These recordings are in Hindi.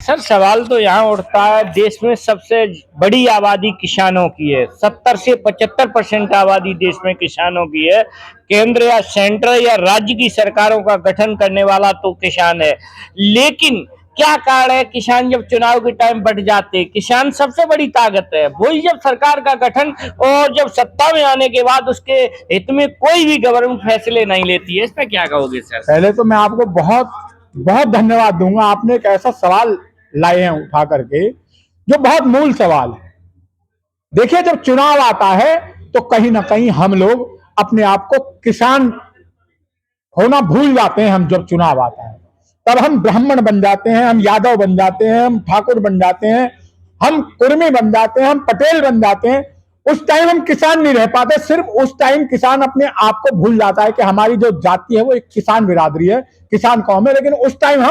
सर सवाल तो यहाँ उठता है, देश में सबसे बड़ी आबादी किसानों की है। 70 से 75% आबादी देश में किसानों की है। केंद्र या सेंटर या राज्य की सरकारों का गठन करने वाला तो किसान है, लेकिन क्या कारण है किसान जब चुनाव के टाइम बढ़ जाते, किसान सबसे बड़ी ताकत है, वही जब सरकार का गठन और जब सत्ता में आने के बाद उसके हित में कोई भी गवर्नमेंट फैसले नहीं लेती है। इस पर क्या कहोगे सर? पहले तो मैं आपको बहुत बहुत धन्यवाद दूंगा, आपने एक ऐसा सवाल लाए हैं उठा करके जो बहुत मूल सवाल है। देखिए, जब चुनाव आता है तो कहीं ना कहीं हम लोग अपने आप को किसान होना भूल जाते हैं। हम जब चुनाव आता है तब हम ब्राह्मण बन जाते हैं, हम यादव बन जाते हैं, हम ठाकुर बन जाते हैं, हम कुर्मी बन जाते हैं, हम पटेल बन जाते हैं। उस टाइम हम किसान नहीं रह पाते। सिर्फ उस टाइम किसान अपने आप को भूल जाता है कि हमारी जो जाति है वो एक किसान बिरादरी है, किसान कौम है। लेकिन उस टाइम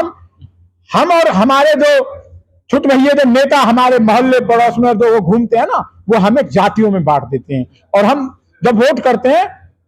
हम और हमारे जो छुट भैया जो नेता हमारे मोहल्ले पड़ोस में जो वो घूमते हैं ना, वो हमें जातियों में बांट देते हैं। और हम जब वोट करते हैं,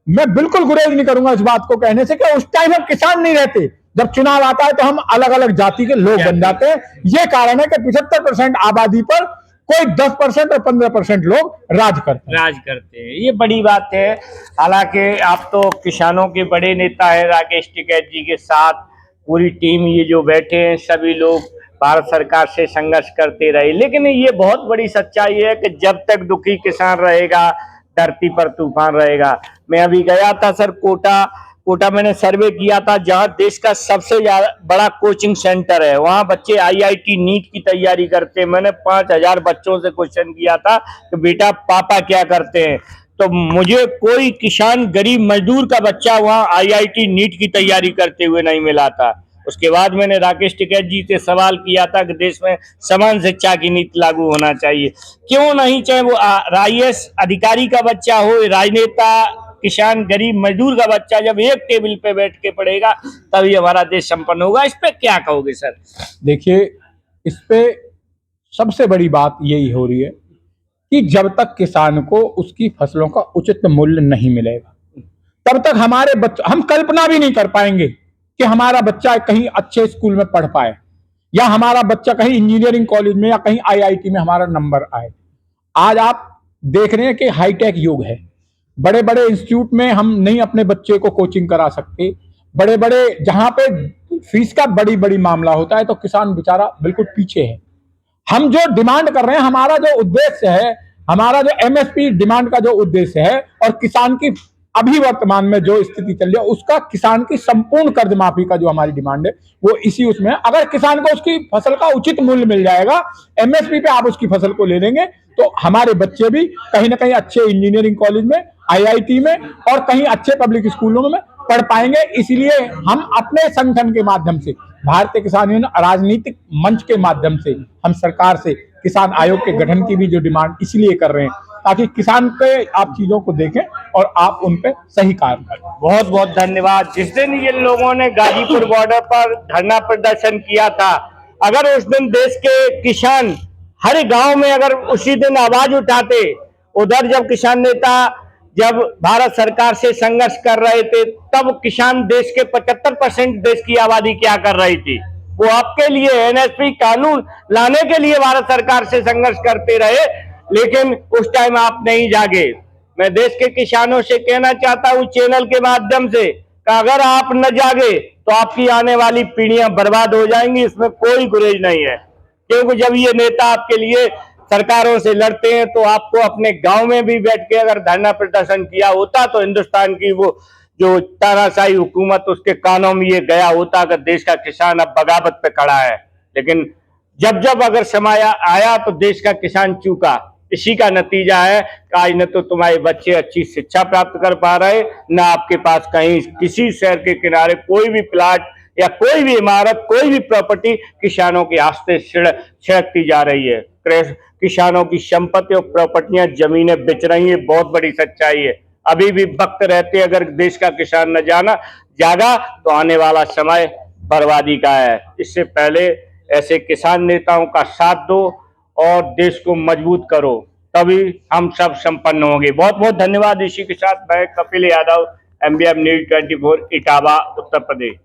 मैं बिल्कुल गुरेज नहीं करूंगा इस बात को कहने से कि उस टाइम हम किसान नहीं रहते। जब चुनाव आता है तो हम अलग अलग जाति के लोग बन जाते हैं। ये कारण है कि 75% आबादी पर कोई 10% और 15% लोग राज करते हैं। ये बड़ी बात है। हालांकि आप तो किसानों के बड़े नेता है, राकेश टिकैत जी के साथ पूरी टीम ये जो बैठे हैं सभी लोग भारत सरकार से संघर्ष करते रहे, लेकिन ये बहुत बड़ी सच्चाई है कि जब तक दुखी किसान रहेगा धरती पर तूफान रहेगा। मैं अभी गया था सर कोटा मैंने सर्वे किया था, जहां देश का सबसे बड़ा कोचिंग सेंटर है, वहां बच्चे आईआईटी नीट की तैयारी करते हैं। मैंने 5000 बच्चों से क्वेश्चन किया था कि बेटा पापा क्या करते हैं, तो मुझे कोई किसान गरीब मजदूर का बच्चा वहां आईआईटी नीट की तैयारी करते हुए नहीं मिला था। उसके बाद मैंने राकेश टिकैत जी से सवाल किया था कि देश में समान शिक्षा की नीति लागू होना चाहिए, क्यों नहीं, चाहे वो आईएएस अधिकारी का बच्चा हो, राजनेता, किसान, गरीब मजदूर का बच्चा जब एक टेबल पे बैठ के पढ़ेगा तभी हमारा देश संपन्न होगा। इस पे क्या कहोगे सर? देखिए, इस पे सबसे बड़ी बात यही हो रही है कि जब तक किसान को उसकी फसलों का उचित मूल्य नहीं मिलेगा तब तक हमारे बच्चे, हम कल्पना भी नहीं कर पाएंगे कि हमारा बच्चा कहीं अच्छे स्कूल में पढ़ पाए या हमारा बच्चा कहीं इंजीनियरिंग कॉलेज में या कहीं आईआईटी में हमारा नंबर आए। आज आप देख रहे हैं कि हाईटेक युग है। बड़े बड़े इंस्टीट्यूट में हम नहीं अपने बच्चे को कोचिंग करा सकते। बड़े बड़े जहां पे फीस का बड़ी बड़ी मामला होता है तो किसान बेचारा बिल्कुल पीछे है। हम जो डिमांड कर रहे हैं, हमारा जो उद्देश्य है, हमारा जो एमएसपी डिमांड का जो उद्देश्य है और किसान की अभी वर्तमान में जो स्थिति चल रही है उसका किसान की संपूर्ण कर्ज माफी का जो हमारी डिमांड है वो इसी उसमें। अगर किसान को उसकी फसल का उचित मूल्य मिल जाएगा, एमएसपी पे आप उसकी फसल को ले लेंगे, तो हमारे बच्चे भी कहीं ना कहीं अच्छे इंजीनियरिंग कॉलेज में, आईआईटी में और कहीं अच्छे पब्लिक स्कूलों में पढ़ पाएंगे। इसलिए हम अपने संगठन के माध्यम से, भारतीय किसान यूनियन राजनीतिक मंच के माध्यम से, हम सरकार से किसान आयोग के गठन की भी जो डिमांड इसलिए कर रहे हैं ताकि किसान पे आप चीजों को देखें और आप उन पे सही कार्य करें। बहुत बहुत धन्यवाद। जिस दिन ये लोगों ने गाजीपुर बॉर्डर पर धरना प्रदर्शन किया था, अगर उस दिन देश के किसान हर गांव में अगर उसी दिन आवाज उठाते, उधर जब किसान नेता जब भारत सरकार से संघर्ष कर रहे थे तब किसान देश के 75% देश की आबादी क्या कर रही थी, वो आपके लिए एनएसपी कानून लाने के लिए भारत सरकार से संघर्ष करते रहे, लेकिन उस टाइम आप नहीं जागे। मैं देश के किसानों से कहना चाहता हूं चैनल के माध्यम से कि अगर आप न जागे तो आपकी आने वाली पीढ़ियां बर्बाद हो जाएंगी, इसमें कोई गुरेज नहीं है। क्योंकि जब ये नेता आपके लिए सरकारों से लड़ते हैं तो आपको अपने गांव में भी बैठ के अगर धरना प्रदर्शन किया होता तो हिंदुस्तान की वो जो तानाशाही हुकूमत उसके कानों में ये गया होता कि देश का किसान अब बगावत पे खड़ा है। लेकिन जब जब अगर समय आया तो देश का किसान चूका। इसी का नतीजा है कि आज न तो तुम्हारे बच्चे अच्छी शिक्षा प्राप्त कर पा रहे, न आपके पास कहीं किसी शहर के किनारे कोई भी प्लाट या कोई भी इमारत, कोई भी प्रॉपर्टी किसानों के आस्ते छिड़कती जा रही है। किसानों की संपत्ति और प्रॉपर्टियां, जमीनें बिच रही है। बहुत बड़ी सच्चाई है। अभी भी वक्त रहते अगर देश का किसान न जागा तो आने वाला समय बर्बादी का है। इससे पहले ऐसे किसान नेताओं का साथ दो और देश को मजबूत करो, तभी हम सब संपन्न होंगे। बहुत बहुत धन्यवाद। इसी के साथ मैं कपिल यादव, MBM न्यूज 24 इटावा उत्तर प्रदेश।